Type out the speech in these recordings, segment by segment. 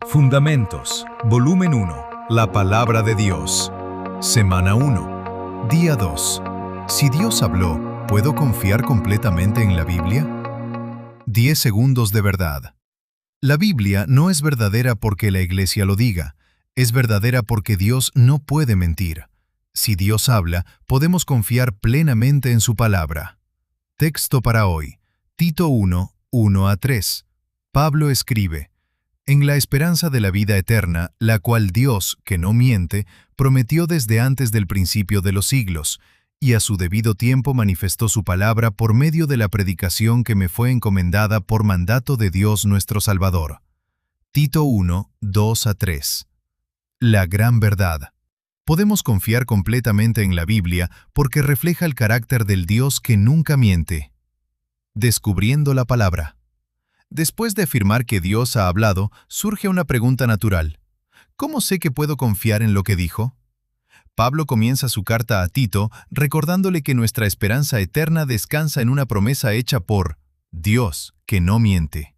Fundamentos, volumen 1, la palabra de Dios. Semana 1, día 2. Si Dios habló, ¿puedo confiar completamente en la Biblia? 10 segundos de verdad. La Biblia no es verdadera porque la Iglesia lo diga, es verdadera porque Dios no puede mentir. Si Dios habla, podemos confiar plenamente en su palabra. Texto para hoy, Tito 1, 1-3. Pablo escribe: en la esperanza de la vida eterna, la cual Dios, que no miente, prometió desde antes del principio de los siglos, y a su debido tiempo manifestó su palabra por medio de la predicación que me fue encomendada por mandato de Dios nuestro Salvador. Tito 1, 2-3. La gran verdad. Podemos confiar completamente en la Biblia porque refleja el carácter del Dios que nunca miente. Descubriendo la palabra. Después de afirmar que Dios ha hablado, surge una pregunta natural. ¿Cómo sé que puedo confiar en lo que dijo? Pablo comienza su carta a Tito recordándole que nuestra esperanza eterna descansa en una promesa hecha por Dios, que no miente.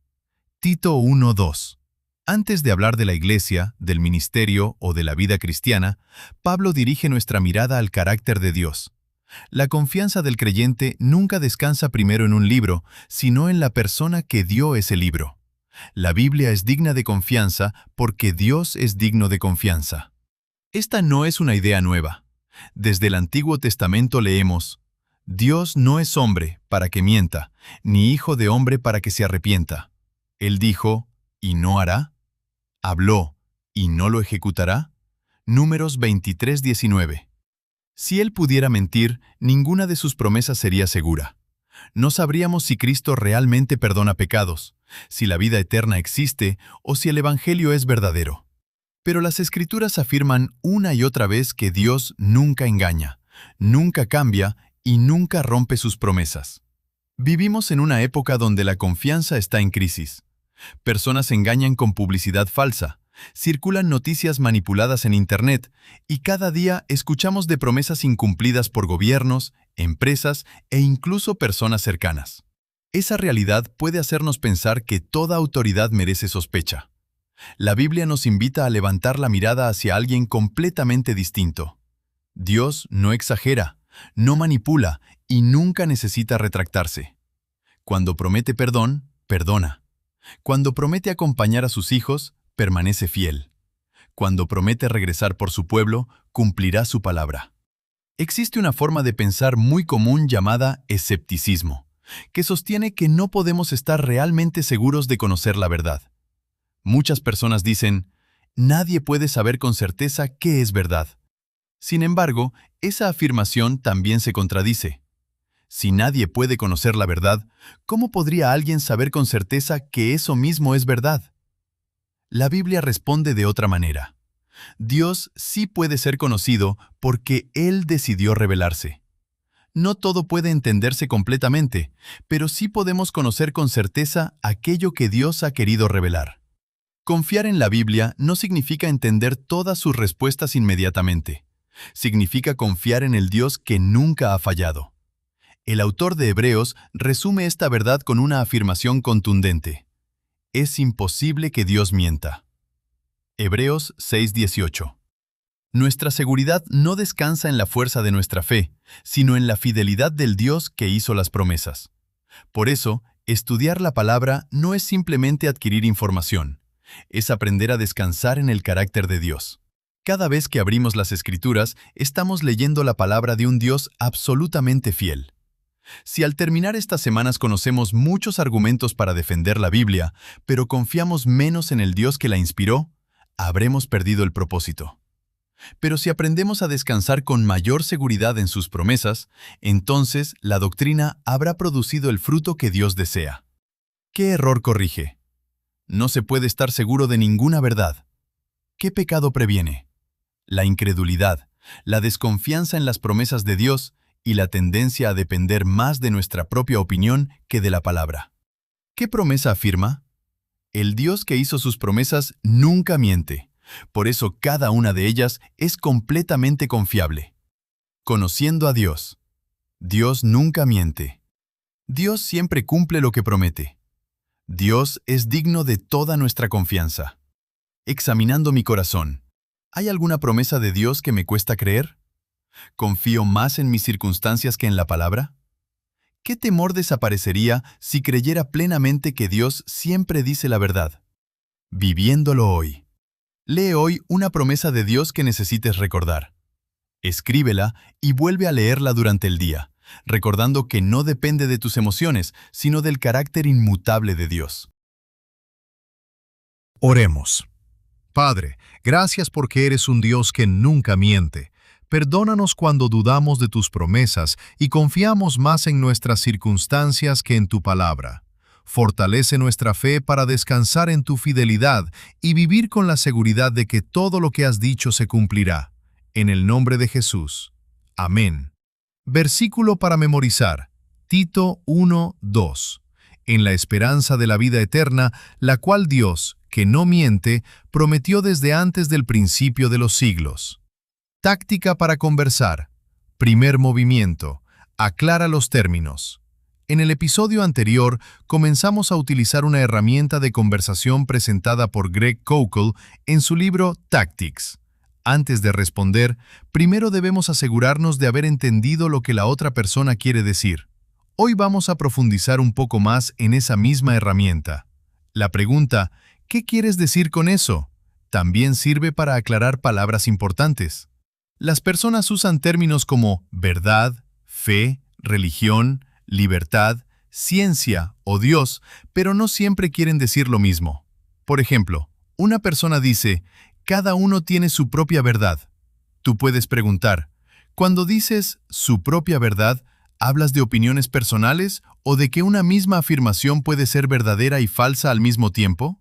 Tito 1:2. Antes de hablar de la iglesia, del ministerio o de la vida cristiana, Pablo dirige nuestra mirada al carácter de Dios. La confianza del creyente nunca descansa primero en un libro, sino en la persona que dio ese libro. La Biblia es digna de confianza porque Dios es digno de confianza. Esta no es una idea nueva. Desde el Antiguo Testamento leemos: Dios no es hombre para que mienta, ni hijo de hombre para que se arrepienta. Él dijo, ¿y no hará? ¿Habló, y no lo ejecutará? Números 23:19. Si Él pudiera mentir, ninguna de sus promesas sería segura. No sabríamos si Cristo realmente perdona pecados, si la vida eterna existe o si el Evangelio es verdadero. Pero las Escrituras afirman una y otra vez que Dios nunca engaña, nunca cambia y nunca rompe sus promesas. Vivimos en una época donde la confianza está en crisis. Personas engañan con publicidad falsa. Circulan noticias manipuladas en Internet y cada día escuchamos de promesas incumplidas por gobiernos, empresas e incluso personas cercanas. Esa realidad puede hacernos pensar que toda autoridad merece sospecha. La Biblia nos invita a levantar la mirada hacia alguien completamente distinto. Dios no exagera, no manipula y nunca necesita retractarse. Cuando promete perdón, perdona. Cuando promete acompañar a sus hijos, permanece fiel. Cuando promete regresar por su pueblo, cumplirá su palabra. Existe una forma de pensar muy común llamada escepticismo, que sostiene que no podemos estar realmente seguros de conocer la verdad. Muchas personas dicen, nadie puede saber con certeza qué es verdad. Sin embargo, esa afirmación también se contradice. Si nadie puede conocer la verdad, ¿cómo podría alguien saber con certeza que eso mismo es verdad? La Biblia responde de otra manera. Dios sí puede ser conocido porque Él decidió revelarse. No todo puede entenderse completamente, pero sí podemos conocer con certeza aquello que Dios ha querido revelar. Confiar en la Biblia no significa entender todas sus respuestas inmediatamente. Significa confiar en el Dios que nunca ha fallado. El autor de Hebreos resume esta verdad con una afirmación contundente. Es imposible que Dios mienta. Hebreos 6:18. Nuestra seguridad no descansa en la fuerza de nuestra fe, sino en la fidelidad del Dios que hizo las promesas. Por eso, estudiar la palabra no es simplemente adquirir información, es aprender a descansar en el carácter de Dios. Cada vez que abrimos las Escrituras, estamos leyendo la palabra de un Dios absolutamente fiel. Si al terminar estas semanas conocemos muchos argumentos para defender la Biblia, pero confiamos menos en el Dios que la inspiró, habremos perdido el propósito. Pero si aprendemos a descansar con mayor seguridad en sus promesas, entonces la doctrina habrá producido el fruto que Dios desea. ¿Qué error corrige? No se puede estar seguro de ninguna verdad. ¿Qué pecado previene? La incredulidad, la desconfianza en las promesas de Dios y la tendencia a depender más de nuestra propia opinión que de la palabra. ¿Qué promesa afirma? El Dios que hizo sus promesas nunca miente, por eso cada una de ellas es completamente confiable. Conociendo a Dios. Dios nunca miente. Dios siempre cumple lo que promete. Dios es digno de toda nuestra confianza. Examinando mi corazón, ¿hay alguna promesa de Dios que me cuesta creer? ¿Confío más en mis circunstancias que en la palabra? ¿Qué temor desaparecería si creyera plenamente que Dios siempre dice la verdad? Viviéndolo hoy. Lee hoy una promesa de Dios que necesites recordar. Escríbela y vuelve a leerla durante el día, recordando que no depende de tus emociones, sino del carácter inmutable de Dios. Oremos. Padre, gracias porque eres un Dios que nunca miente. Perdónanos cuando dudamos de tus promesas y confiamos más en nuestras circunstancias que en tu palabra. Fortalece nuestra fe para descansar en tu fidelidad y vivir con la seguridad de que todo lo que has dicho se cumplirá. En el nombre de Jesús. Amén. Versículo para memorizar. Tito 1:2. En la esperanza de la vida eterna, la cual Dios, que no miente, prometió desde antes del principio de los siglos. Táctica para conversar. Primer movimiento. Aclara los términos. En el episodio anterior, comenzamos a utilizar una herramienta de conversación presentada por Greg Koukl en su libro Tactics. Antes de responder, primero debemos asegurarnos de haber entendido lo que la otra persona quiere decir. Hoy vamos a profundizar un poco más en esa misma herramienta. La pregunta, ¿qué quieres decir con eso?, también sirve para aclarar palabras importantes. Las personas usan términos como verdad, fe, religión, libertad, ciencia o Dios, pero no siempre quieren decir lo mismo. Por ejemplo, una persona dice, cada uno tiene su propia verdad. Tú puedes preguntar, cuando dices su propia verdad, ¿hablas de opiniones personales o de que una misma afirmación puede ser verdadera y falsa al mismo tiempo?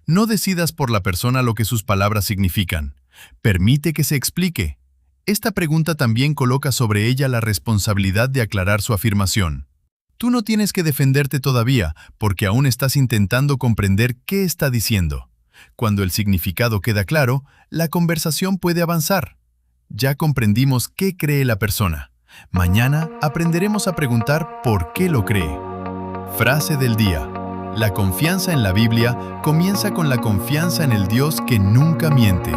No decidas por la persona lo que sus palabras significan. Permite que se explique. Esta pregunta también coloca sobre ella la responsabilidad de aclarar su afirmación. Tú no tienes que defenderte todavía, porque aún estás intentando comprender qué está diciendo. Cuando el significado queda claro, la conversación puede avanzar. Ya comprendimos qué cree la persona. Mañana aprenderemos a preguntar por qué lo cree. Frase del día. La confianza en la Biblia comienza con la confianza en el Dios que nunca miente.